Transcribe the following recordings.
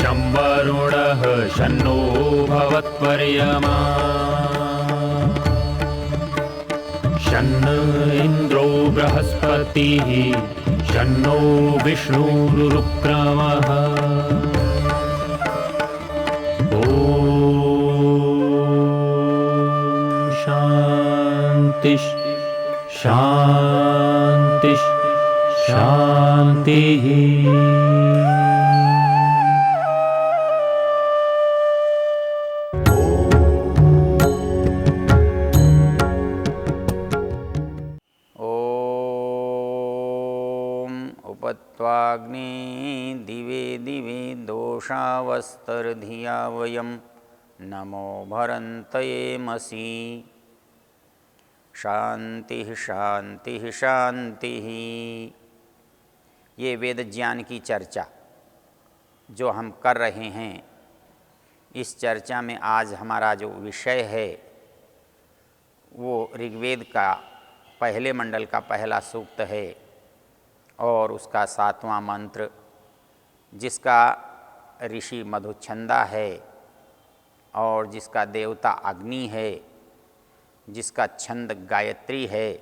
शं वरुणः शन्नो भवत्वर्यमा शन्न इन्द्रो बृहस्पतिः शन्नो विष्णुरुक्रमः ॐ शान्ति शान्ति शान्तिः। उपत्वाग्ने दिवे दिवे दोषावस्तर्धिया वयं नमो भरन्तयेमसि। शांति शांति शांति। ये वेद ज्ञान की चर्चा जो हम कर रहे हैं, इस चर्चा में आज हमारा जो विषय है वो ऋग्वेद का पहले मंडल का पहला सूक्त है और उसका 7वां मंत्र, जिसका ऋषि मधुच्छंदा है और जिसका देवता अग्नि है, जिसका छंद गायत्री है,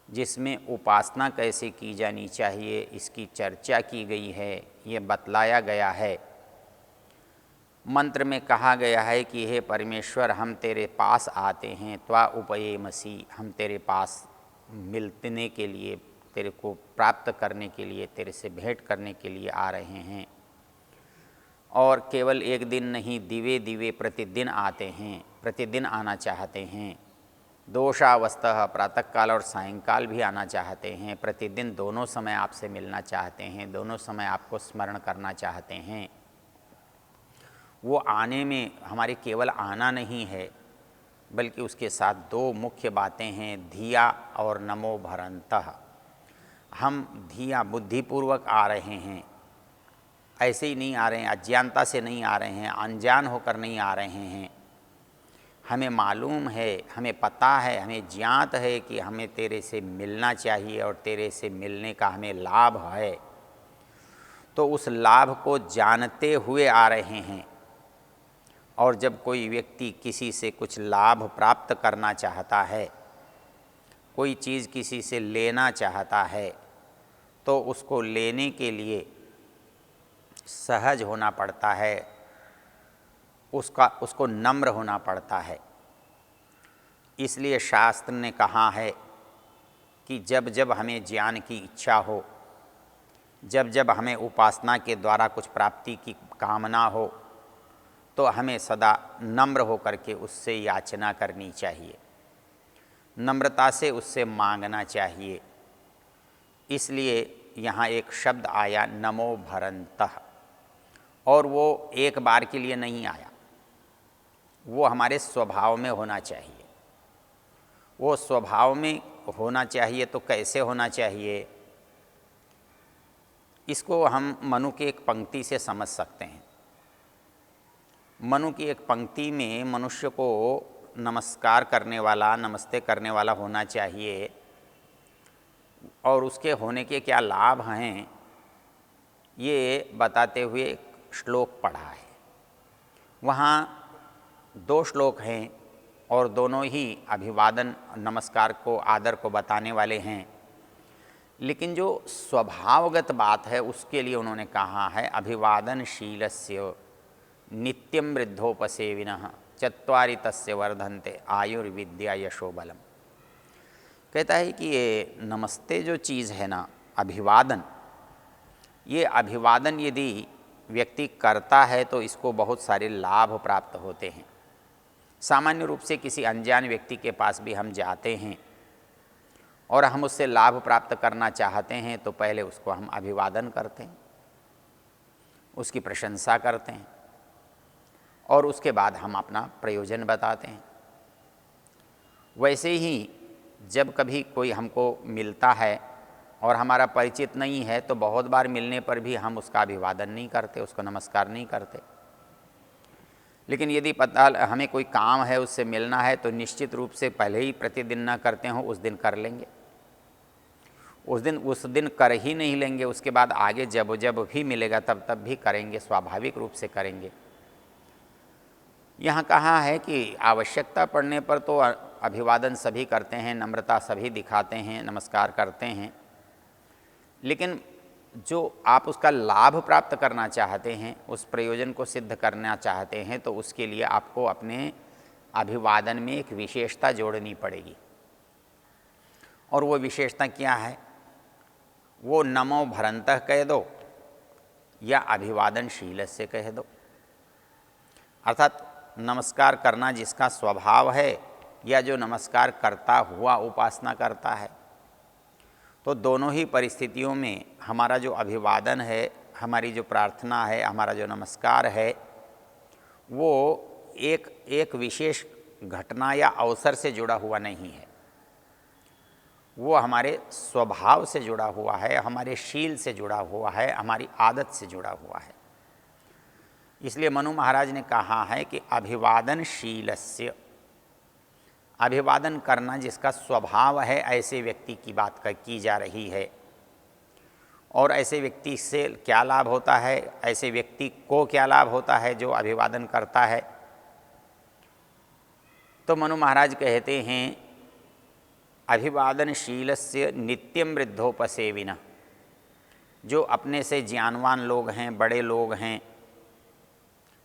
जिसमें उपासना कैसे की जानी चाहिए इसकी चर्चा की गई है, ये बतलाया गया है। मंत्र में कहा गया है कि हे परमेश्वर, हम तेरे पास आते हैं, त्वा उपयेमसि, हम तेरे पास मिलने के लिए, तेरे को प्राप्त करने के लिए, तेरे से भेंट करने के लिए आ रहे हैं। और केवल एक दिन नहीं, दिवे दिवे प्रतिदिन आते हैं, प्रतिदिन आना चाहते हैं। दोषावस्थः, प्रातःकाल और सायंकाल भी आना चाहते हैं। प्रतिदिन दोनों समय आपसे मिलना चाहते हैं, दोनों समय आपको स्मरण करना चाहते हैं। वो आने में हमारे केवल आना नहीं है, बल्कि उसके साथ दो मुख्य बातें हैं, धिया और नमो भरन्तः। हम धिया बुद्धिपूर्वक आ रहे हैं, ऐसे ही नहीं आ रहे हैं, अज्ञानता से नहीं आ रहे हैं, अनजान होकर नहीं आ रहे हैं। हमें मालूम है, हमें पता है, हमें ज्ञात है कि हमें तेरे से मिलना चाहिए और तेरे से मिलने का हमें लाभ है। तो उस लाभ को जानते हुए आ रहे हैं। और जब कोई व्यक्ति किसी से कुछ लाभ प्राप्त करना चाहता है, कोई चीज़ किसी से लेना चाहता है, तो उसको लेने के लिए सहज होना पड़ता है, उसको नम्र होना पड़ता है। इसलिए शास्त्र ने कहा है कि जब जब हमें ज्ञान की इच्छा हो, जब जब हमें उपासना के द्वारा कुछ प्राप्ति की कामना हो, तो हमें सदा नम्र होकर के उससे याचना करनी चाहिए, नम्रता से उससे मांगना चाहिए। इसलिए यहाँ एक शब्द आया नमो भरन्तः, और वो एक बार के लिए नहीं आया, वो हमारे स्वभाव में होना चाहिए। वो स्वभाव में होना चाहिए तो कैसे होना चाहिए, इसको हम मनु की एक पंक्ति से समझ सकते हैं। मनु की एक पंक्ति में मनुष्य को नमस्कार करने वाला, नमस्ते करने वाला होना चाहिए, और उसके होने के क्या लाभ हैं ये बताते हुए एक श्लोक पढ़ा है। वहाँ 2 श्लोक हैं और दोनों ही अभिवादन, नमस्कार को, आदर को बताने वाले हैं। लेकिन जो स्वभावगत बात है उसके लिए उन्होंने कहा है अभिवादनशीलस्य नित्यं वृद्धोपसेविनः चत्वारि तस्य वर्धन्ते आयुर्विद्या यशोबलम। कहता है कि ये नमस्ते जो चीज़ है ना, अभिवादन, ये अभिवादन यदि व्यक्ति करता है तो इसको बहुत सारे लाभ प्राप्त होते हैं। सामान्य रूप से किसी अनजान व्यक्ति के पास भी हम जाते हैं और हम उससे लाभ प्राप्त करना चाहते हैं, तो पहले उसको हम अभिवादन करते हैं, उसकी प्रशंसा करते हैं और उसके बाद हम अपना प्रयोजन बताते हैं। वैसे ही जब कभी कोई हमको मिलता है और हमारा परिचित नहीं है, तो बहुत बार मिलने पर भी हम उसका अभिवादन नहीं करते, उसको नमस्कार नहीं करते। लेकिन यदि पता हमें कोई काम है, उससे मिलना है, तो निश्चित रूप से पहले ही प्रतिदिन ना करते हों, उस दिन कर लेंगे। उस दिन कर ही नहीं लेंगे, उसके बाद आगे जब जब भी मिलेगा तब तब भी करेंगे, स्वाभाविक रूप से करेंगे। यहाँ कहा है कि आवश्यकता पड़ने पर तो अभिवादन सभी करते हैं, नम्रता सभी दिखाते हैं, नमस्कार करते हैं, लेकिन जो आप उसका लाभ प्राप्त करना चाहते हैं, उस प्रयोजन को सिद्ध करना चाहते हैं, तो उसके लिए आपको अपने अभिवादन में एक विशेषता जोड़नी पड़ेगी। और वो विशेषता क्या है? वो नमो भरंतः कह दो या अभिवादनशील से कह दो। अर्थात नमस्कार करना जिसका स्वभाव है या जो नमस्कार करता हुआ उपासना करता है, तो दोनों ही परिस्थितियों में हमारा जो अभिवादन है, हमारी जो प्रार्थना है, हमारा जो नमस्कार है, वो एक विशेष घटना या अवसर से जुड़ा हुआ नहीं है, वो हमारे स्वभाव से जुड़ा हुआ है, हमारे शील से जुड़ा हुआ है, हमारी आदत से जुड़ा हुआ है। इसलिए मनु महाराज ने कहा है कि अभिवादनशीलस्य, अभिवादन करना जिसका स्वभाव है, ऐसे व्यक्ति की बात की जा रही है। और ऐसे व्यक्ति से क्या लाभ होता है, ऐसे व्यक्ति को क्या लाभ होता है जो अभिवादन करता है? तो मनु महाराज कहते हैं अभिवादनशीलस्य नित्यम वृद्धोपसेविनः, जो अपने से ज्ञानवान लोग हैं, बड़े लोग हैं,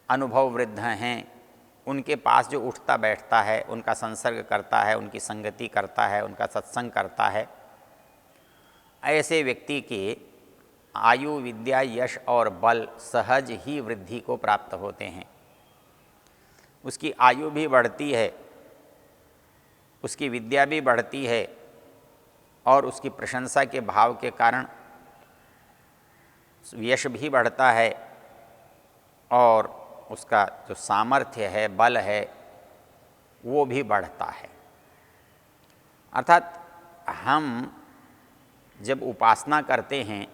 अनुभव वृद्ध हैं, उनके पास जो उठता बैठता है, उनका संसर्ग करता है, उनकी संगति करता है, उनका सत्संग करता है, ऐसे व्यक्ति के आयु, विद्या, यश और बल सहज ही वृद्धि को प्राप्त होते हैं। उसकी आयु भी बढ़ती है, उसकी विद्या भी बढ़ती है, और उसकी प्रशंसा के भाव के कारण यश भी बढ़ता है, और उसका जो सामर्थ्य है, बल है, वो भी बढ़ता है। अर्थात हम जब उपासना करते हैं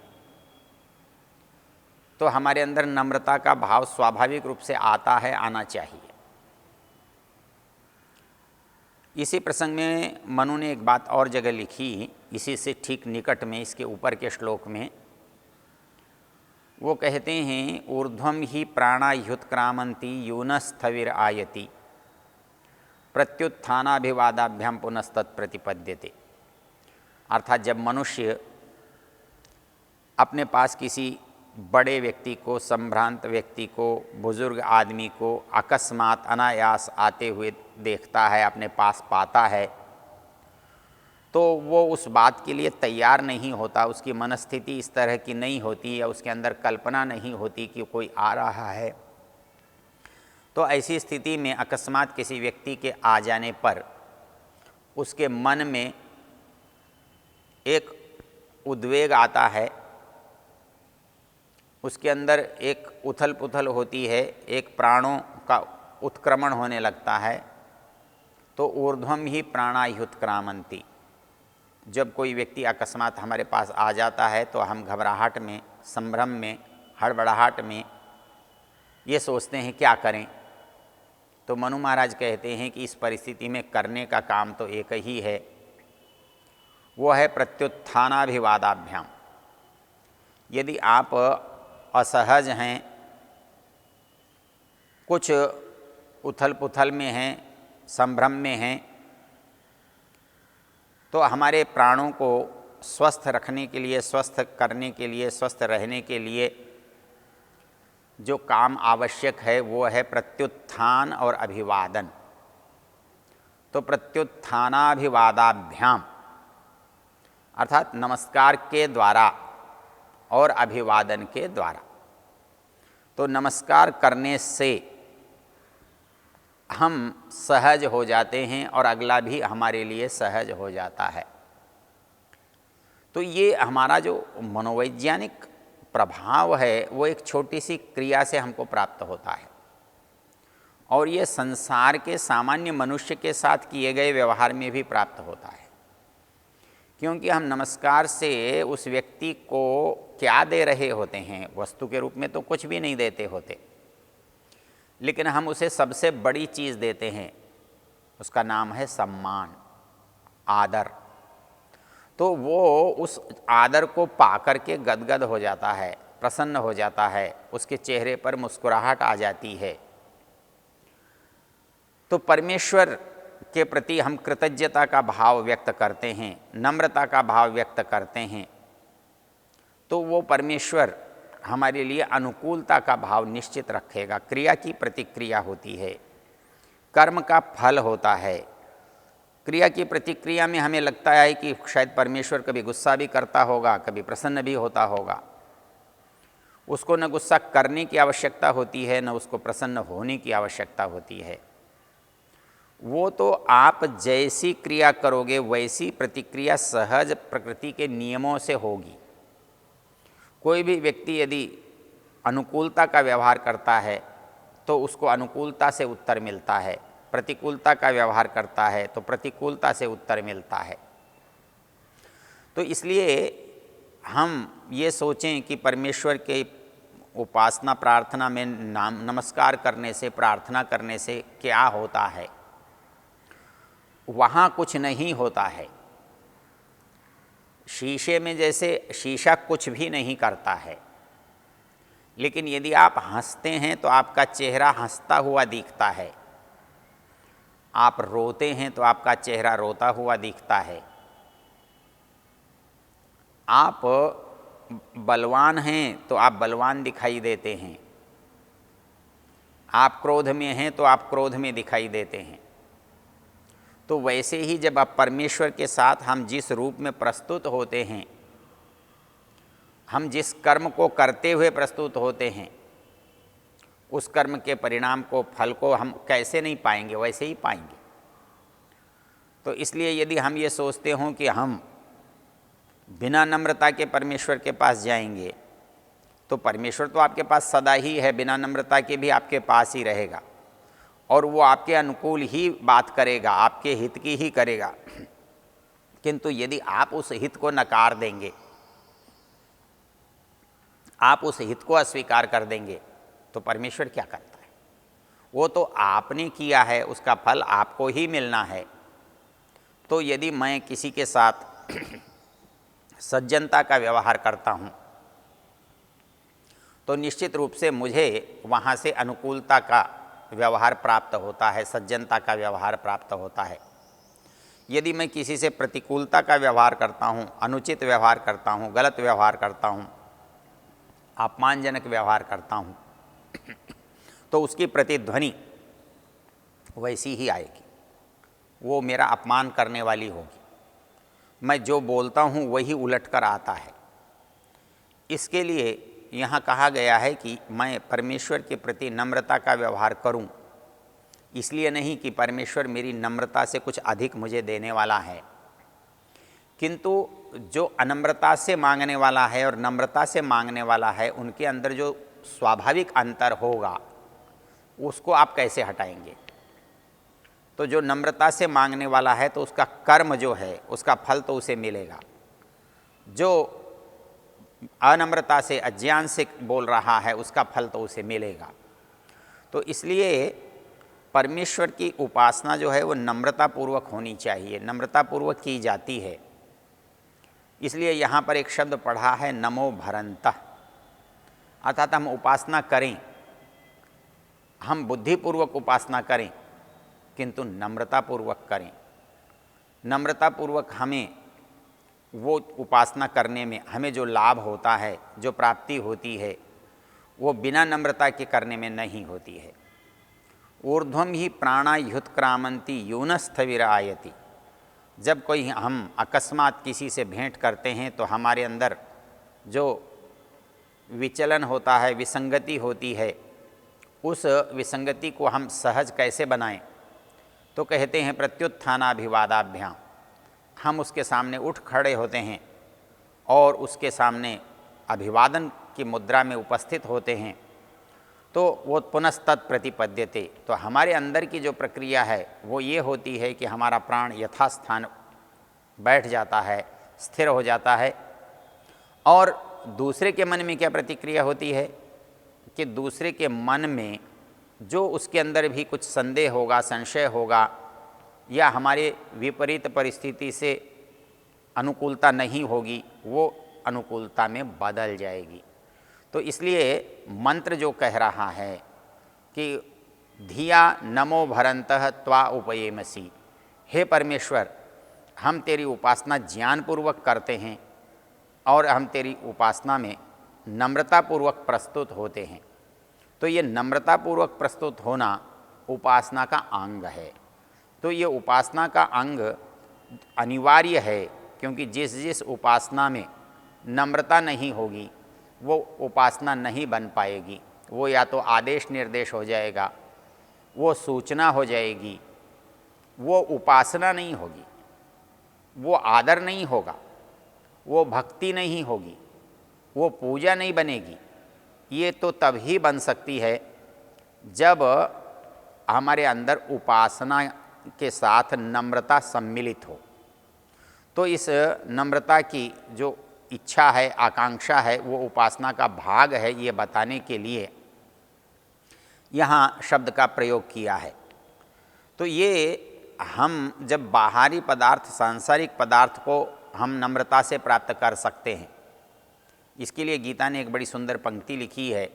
तो हमारे अंदर नम्रता का भाव स्वाभाविक रूप से आता है, आना चाहिए। इसी प्रसंग में मनु ने एक बात और जगह लिखी, इसी से ठीक निकट में, इसके ऊपर के श्लोक में वो कहते हैं ऊर्ध्वम ही प्राणाह्युत्क्रामंती यूनस्थविर आयति प्रत्युत्थानाभिवादाभ्याम पुनस्तत् प्रतिपद्यते। अर्थात जब मनुष्य अपने पास किसी बड़े व्यक्ति को, संभ्रांत व्यक्ति को, बुजुर्ग आदमी को अकस्मात अनायास आते हुए देखता है, अपने पास पाता है, तो वो उस बात के लिए तैयार नहीं होता, उसकी मनस्थिति इस तरह की नहीं होती, या उसके अंदर कल्पना नहीं होती कि कोई आ रहा है। तो ऐसी स्थिति में अकस्मात किसी व्यक्ति के आ जाने पर उसके मन में एक उद्वेग आता है, उसके अंदर एक उथल पुथल होती है, एक प्राणों का उत्क्रमण होने लगता है। तो ऊर्ध्वम ही प्राणाह्युत्क्रामंती, जब कोई व्यक्ति अकस्मात हमारे पास आ जाता है तो हम घबराहट में, संभ्रम में, हड़बड़ाहट में ये सोचते हैं क्या करें। तो मनु महाराज कहते हैं कि इस परिस्थिति में करने का काम तो एक ही है, वो है प्रत्युत्थानाभिवादाभ्याम। यदि आप असहज हैं, कुछ उथल पुथल में हैं, संभ्रम में हैं, तो हमारे प्राणों को स्वस्थ रखने के लिए, स्वस्थ करने के लिए, स्वस्थ रहने के लिए जो काम आवश्यक है वो है प्रत्युत्थान और अभिवादन। तो प्रत्युत्थानाभिवादाभ्याम अर्थात नमस्कार के द्वारा और अभिवादन के द्वारा। तो नमस्कार करने से हम सहज हो जाते हैं और अगला भी हमारे लिए सहज हो जाता है। तो ये हमारा जो मनोवैज्ञानिक प्रभाव है वो एक छोटी सी क्रिया से हमको प्राप्त होता है, और ये संसार के सामान्य मनुष्य के साथ किए गए व्यवहार में भी प्राप्त होता है। क्योंकि हम नमस्कार से उस व्यक्ति को क्या दे रहे होते हैं, वस्तु के रूप में तो कुछ भी नहीं देते होते, लेकिन हम उसे सबसे बड़ी चीज़ देते हैं, उसका नाम है सम्मान, आदर। तो वो उस आदर को पाकर के गदगद हो जाता है, प्रसन्न हो जाता है, उसके चेहरे पर मुस्कुराहट आ जाती है। तो परमेश्वर के प्रति हम कृतज्ञता का भाव व्यक्त करते हैं, नम्रता का भाव व्यक्त करते हैं, तो वो परमेश्वर हमारे लिए अनुकूलता का भाव निश्चित रखेगा। क्रिया की प्रतिक्रिया होती है, कर्म का फल होता है। क्रिया की प्रतिक्रिया में हमें लगता है कि शायद परमेश्वर कभी गुस्सा भी करता होगा, कभी प्रसन्न भी होता होगा। उसको न गुस्सा करने की आवश्यकता होती है, न उसको प्रसन्न होने की आवश्यकता होती है। वो तो आप जैसी क्रिया करोगे वैसी प्रतिक्रिया सहज प्रकृति के नियमों से होगी। कोई भी व्यक्ति यदि अनुकूलता का व्यवहार करता है तो उसको अनुकूलता से उत्तर मिलता है, प्रतिकूलता का व्यवहार करता है तो प्रतिकूलता से उत्तर मिलता है। तो इसलिए हम ये सोचें कि परमेश्वर के उपासना प्रार्थना में नमस्कार करने से, प्रार्थना करने से क्या होता है। वहाँ कुछ नहीं होता है। शीशे में जैसे शीशा कुछ भी नहीं करता है, लेकिन यदि आप हंसते हैं तो आपका चेहरा हंसता हुआ दिखता है, आप रोते हैं तो आपका चेहरा रोता हुआ दिखता है। आप बलवान हैं तो आप बलवान दिखाई देते हैं, आप क्रोध में हैं तो आप क्रोध में दिखाई देते हैं। तो वैसे ही जब आप परमेश्वर के साथ हम जिस रूप में प्रस्तुत होते हैं, हम जिस कर्म को करते हुए प्रस्तुत होते हैं, उस कर्म के परिणाम को, फल को हम कैसे नहीं पाएंगे, वैसे ही पाएंगे। तो इसलिए यदि हम ये सोचते हों कि हम बिना नम्रता के परमेश्वर के पास जाएंगे, तो परमेश्वर तो आपके पास सदा ही है, बिना नम्रता के भी आपके पास ही रहेगा और वो आपके अनुकूल ही बात करेगा, आपके हित की ही करेगा। किंतु यदि आप उस हित को नकार देंगे, आप उस हित को अस्वीकार कर देंगे, तो परमेश्वर क्या करता है? वो तो आपने किया है, उसका फल आपको ही मिलना है। तो यदि मैं किसी के साथ सज्जनता का व्यवहार करता हूँ तो निश्चित रूप से मुझे वहाँ से अनुकूलता का व्यवहार प्राप्त होता है, सज्जनता का व्यवहार प्राप्त होता है। यदि मैं किसी से प्रतिकूलता का व्यवहार करता हूँ, अनुचित व्यवहार करता हूँ, गलत व्यवहार करता हूँ, अपमानजनक व्यवहार करता हूँ, तो उसकी प्रतिध्वनि वैसी ही आएगी, वो मेरा अपमान करने वाली होगी। मैं जो बोलता हूँ वही उलट कर आता है। इसके लिए यहाँ कहा गया है कि मैं परमेश्वर के प्रति नम्रता का व्यवहार करूँ, इसलिए नहीं कि परमेश्वर मेरी नम्रता से कुछ अधिक मुझे देने वाला है, किंतु जो अनम्रता से मांगने वाला है और नम्रता से मांगने वाला है, उनके अंदर जो स्वाभाविक अंतर होगा उसको आप कैसे हटाएंगे। तो जो नम्रता से मांगने वाला है तो उसका कर्म जो है उसका फल तो उसे मिलेगा, जो अनम्रता से, अज्ञान से बोल रहा है उसका फल तो उसे मिलेगा। तो इसलिए परमेश्वर की उपासना जो है वो नम्रतापूर्वक होनी चाहिए, नम्रतापूर्वक की जाती है। इसलिए यहाँ पर एक शब्द पढ़ा है नमो भरन्तः, अर्थात हम उपासना करें, हम बुद्धिपूर्वक उपासना करें, किंतु नम्रतापूर्वक करें। नम्रतापूर्वक हमें वो उपासना करने में हमें जो लाभ होता है, जो प्राप्ति होती है, वो बिना नम्रता के करने में नहीं होती है। ऊर्ध्वं ही प्राणा ह्युत्क्रामन्ति यूनस्थविरायति। जब कोई हम अकस्मात किसी से भेंट करते हैं तो हमारे अंदर जो विचलन होता है, विसंगति होती है, उस विसंगति को हम सहज कैसे बनाएं? तो कहते हैं प्रत्युत्थानाभिवादाभ्याम। हम उसके सामने उठ खड़े होते हैं और उसके सामने अभिवादन की मुद्रा में उपस्थित होते हैं, तो वो पुनस्तत् प्रतिपद्यते। तो हमारे अंदर की जो प्रक्रिया है वो ये होती है कि हमारा प्राण यथास्थान बैठ जाता है, स्थिर हो जाता है। और दूसरे के मन में क्या प्रतिक्रिया होती है कि दूसरे के मन में जो उसके अंदर भी कुछ संदेह होगा, संशय होगा, या हमारे विपरीत परिस्थिति से अनुकूलता नहीं होगी वो अनुकूलता में बदल जाएगी। तो इसलिए मंत्र जो कह रहा है कि धिया नमो भरंतः त्वा उपयेमसि, हे परमेश्वर हम तेरी उपासना ज्ञानपूर्वक करते हैं और हम तेरी उपासना में नम्रतापूर्वक प्रस्तुत होते हैं। तो ये नम्रतापूर्वक प्रस्तुत होना उपासना का अंग है। तो ये उपासना का अंग अनिवार्य है, क्योंकि जिस जिस उपासना में नम्रता नहीं होगी वो उपासना नहीं बन पाएगी। वो या तो आदेश निर्देश हो जाएगा, वो सूचना हो जाएगी, वो उपासना नहीं होगी, वो आदर नहीं होगा, वो भक्ति नहीं होगी, वो पूजा नहीं बनेगी। ये तो तभी बन सकती है जब हमारे अंदर उपासना के साथ नम्रता सम्मिलित हो। तो इस नम्रता की जो इच्छा है, आकांक्षा है, वो उपासना का भाग है, ये बताने के लिए यहाँ शब्द का प्रयोग किया है। तो ये हम जब बाहरी पदार्थ, सांसारिक पदार्थ को हम नम्रता से प्राप्त कर सकते हैं, इसके लिए गीता ने एक बड़ी सुंदर पंक्ति लिखी है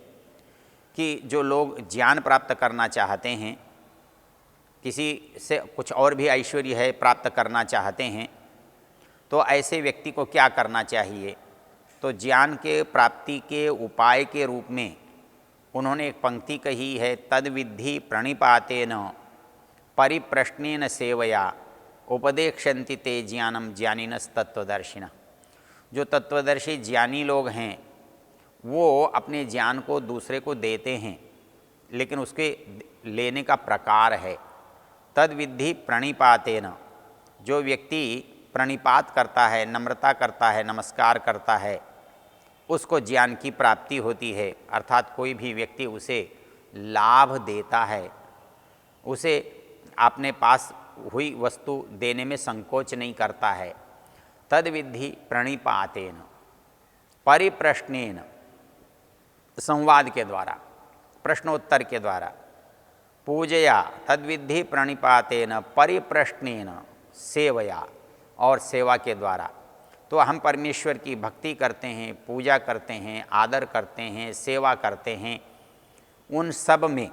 कि जो लोग ज्ञान प्राप्त करना चाहते हैं, किसी से कुछ और भी ऐश्वर्य है प्राप्त करना चाहते हैं, तो ऐसे व्यक्ति को क्या करना चाहिए। तो ज्ञान के प्राप्ति के उपाय के रूप में उन्होंने एक पंक्ति कही है, तद विद्धि प्रणिपातेन परिप्रश्नेन सेवया उपदेक्षन्ति ते ज्ञानम ज्ञानिनस तत्वदर्शिनः। जो तत्वदर्शी ज्ञानी लोग हैं वो अपने ज्ञान को दूसरे को देते हैं, लेकिन उसके लेने का प्रकार है। तद विद्धि प्रणिपातेन, जो व्यक्ति प्रणिपात करता है, नम्रता करता है, नमस्कार करता है, उसको ज्ञान की प्राप्ति होती है। अर्थात कोई भी व्यक्ति उसे लाभ देता है, उसे अपने पास हुई वस्तु देने में संकोच नहीं करता है। तद विद्धि प्रणिपातेन परिप्रश्नेन, संवाद के द्वारा, प्रश्नोत्तर के द्वारा, पूजया तद विद्धि प्रणिपातेन परिप्रश्नेन सेवया, और सेवा के द्वारा। तो हम परमेश्वर की भक्ति करते हैं, पूजा करते हैं, आदर करते हैं, सेवा करते हैं, उन सब में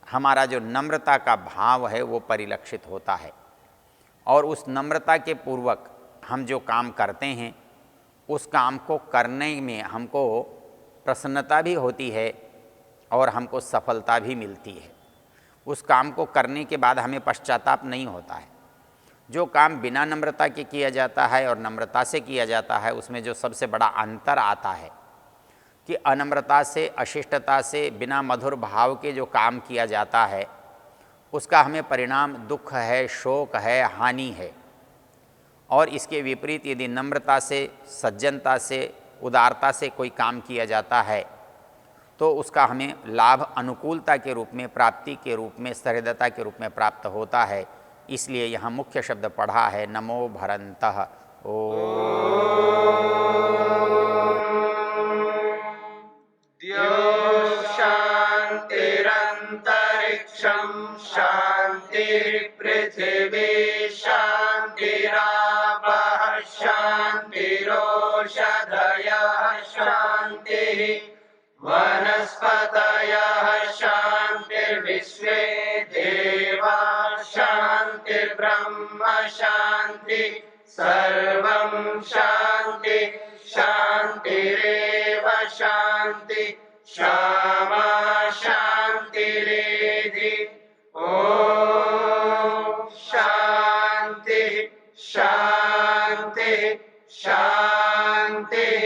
हमारा जो नम्रता का भाव है वो परिलक्षित होता है। और उस नम्रता के पूर्वक हम जो काम करते हैं उस काम को करने में हमको प्रसन्नता भी होती है और हमको सफलता भी मिलती है। उस काम को करने के बाद हमें पश्चाताप नहीं होता है। जो काम बिना नम्रता के किया जाता है और नम्रता से किया जाता है, उसमें जो सबसे बड़ा अंतर आता है कि अनम्रता से, अशिष्टता से, बिना मधुर भाव के जो काम किया जाता है उसका हमें परिणाम दुख है, शोक है, हानि है। और इसके विपरीत यदि नम्रता से, सज्जनता से, उदारता से कोई काम किया जाता है तो उसका हमें लाभ अनुकूलता के रूप में, प्राप्ति के रूप में, सहृदयता के रूप में प्राप्त होता है। इसलिए यहाँ मुख्य शब्द पढ़ा है नमो भरंतः। द्यो शान्तिरन्तरिक्षं शान्तिर्पृथिवी शान्तिरापः शान्तिरोषधयः शान्तिः वनस्पतयः शान्तिर्विश्वे देवाः शान्तिर्ब्रह्म शान्ति सर्वं शान्ति शान्तिरेव शान्ति क्षमा शान्तिरेधि। ॐ शान्ति शान्ति शान्तिः।